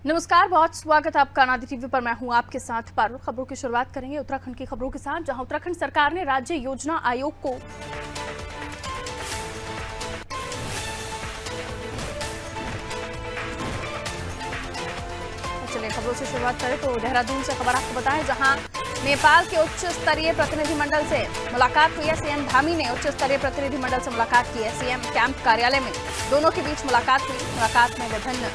नमस्कार, बहुत स्वागत है आपका अनादि टीवी पर। मैं हूं आपके साथ पारुल। खबरों की शुरुआत करेंगे उत्तराखंड की खबरों के साथ, जहां उत्तराखंड सरकार ने राज्य योजना आयोग को चलिए खबरों से शुरुआत करें तो देहरादून से खबर आपको बताएं, जहां नेपाल के उच्च स्तरीय प्रतिनिधिमंडल से मुलाकात हुई है। सीएम धामी ने उच्च स्तरीय प्रतिनिधिमंडल से मुलाकात की है। सीएम कैंप कार्यालय में दोनों के बीच मुलाकात हुई। मुलाकात में विभिन्न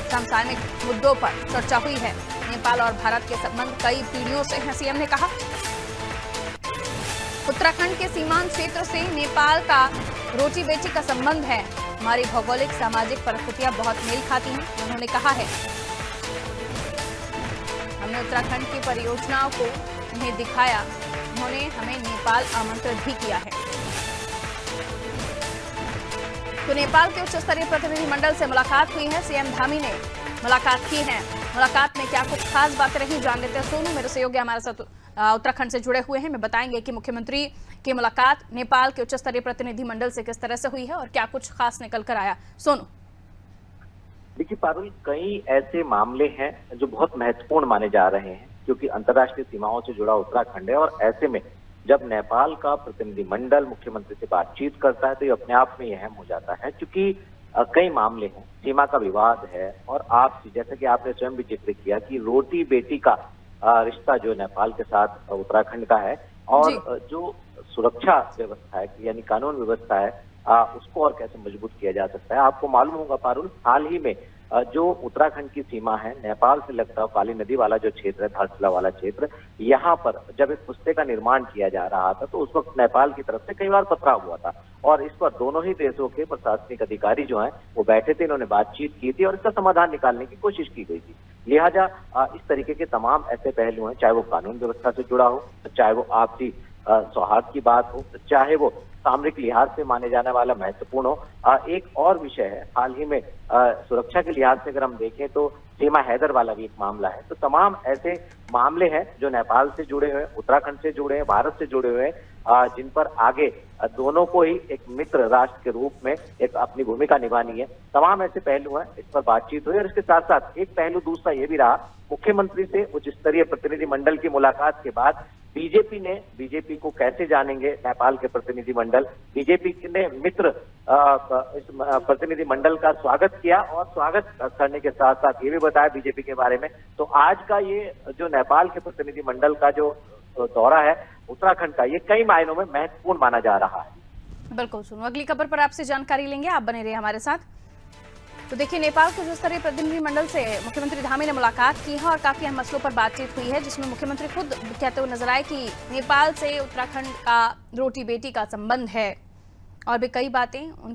समसामयिक मुद्दों पर चर्चा हुई है। नेपाल और भारत के संबंध कई पीढ़ियों से हैं, सीएम ने कहा। उत्तराखंड के सीमांत क्षेत्र से नेपाल का रोटी बेटी का संबंध है। हमारी भौगोलिक सामाजिक परिस्थितियां बहुत मेल खाती हैं, उन्होंने कहा है। हमने उत्तराखंड की परियोजनाओं को उन्हें दिखाया। उन्होंने हमें नेपाल आमंत्रित भी किया है। तो नेपाल के उच्च स्तरीय प्रतिनिधिमंडल से मुलाकात हुई है। सीएम धामी ने मुलाकात की है। मुलाकात में क्या कुछ खास बातें रही, जान लेते हैं। सोनू मेरे सहयोगी हमारे साथ उत्तराखंड से जुड़े हुए हैं। मैं बताएंगे कि मुख्यमंत्री की मुलाकात नेपाल के उच्च स्तरीय प्रतिनिधिमंडल से किस तरह से हुई है और क्या कुछ खास निकल कर आया। सोनू। देखिए पारुल, कई ऐसे मामले हैं जो बहुत महत्वपूर्ण माने जा रहे हैं, क्योंकि अंतर्राष्ट्रीय सीमाओं से जुड़ा उत्तराखंड है। और ऐसे में जब नेपाल का प्रतिनिधिमंडल मुख्यमंत्री से बातचीत करता है तो ये अपने आप में अहम हो जाता है, क्योंकि कई मामले हैं। सीमा का विवाद है और आपसी, जैसे कि आपने स्वयं भी जिक्र किया कि रोटी बेटी का रिश्ता जो नेपाल के साथ उत्तराखंड का है, और जो सुरक्षा व्यवस्था है यानी कानून व्यवस्था है, उसको और कैसे मजबूत किया जा सकता है। आपको मालूम होगा पारुल, हाल ही में जो उत्तराखंड की सीमा है नेपाल से लगता है, काली नदी वाला जो क्षेत्र है, धारचूला वाला क्षेत्र, यहाँ पर जब एक पुस्ते का निर्माण किया जा रहा था तो उस वक्त नेपाल की तरफ से कई बार पथराव हुआ था। और इस पर दोनों ही देशों के प्रशासनिक अधिकारी जो हैं वो बैठे थे, इन्होंने बातचीत की थी और इसका समाधान निकालने की कोशिश की गई थी। लिहाजा इस तरीके के तमाम ऐसे पहलू हैं, चाहे वो कानून व्यवस्था से जुड़ा हो, चाहे वो आपसी सौहार्द की बात हो, चाहे वो सामरिक लिहाज से माने जाने वाला महत्वपूर्ण हो। एक और विषय है, हाल ही में सुरक्षा के लिहाज से अगर हम देखें तो सीमा हैदर वाला भी एक मामला है। तो तमाम ऐसे मामले हैं जो नेपाल से जुड़े हुए, उत्तराखंड से जुड़े हैं, भारत से जुड़े हुए हैं, जिन पर आगे दोनों को ही एक मित्र राष्ट्र के रूप में एक अपनी भूमिका निभानी है। तमाम ऐसे पहलू हैं, इस पर बातचीत हुई। और इसके साथ साथ एक पहलू दूसरा ये भी रहा, मुख्यमंत्री से उच्च स्तरीय प्रतिनिधिमंडल की मुलाकात के बाद बीजेपी को कैसे जानेंगे नेपाल के प्रतिनिधिमंडल। बीजेपी ने मित्र इस प्रतिनिधिमंडल का स्वागत किया और स्वागत करने के साथ साथ ये भी बताया बीजेपी के बारे में। तो आज का ये जो नेपाल के प्रतिनिधिमंडल का जो दौरा है उत्तराखंड का, ये कई मायनों में महत्वपूर्ण माना जा रहा है। बिल्कुल सुनो, अगली खबर पर आपसे जानकारी लेंगे, आप बने रहिए हमारे साथ। तो देखिए, नेपाल के उच्च स्तरीय प्रतिनिधिमंडल से मुख्यमंत्री धामी ने मुलाकात की है और काफी अहम मसलों पर बातचीत हुई है, जिसमें मुख्यमंत्री खुद कहते हुए नजर आए कि नेपाल से उत्तराखंड का रोटी बेटी का संबंध है और भी कई बातें उनकी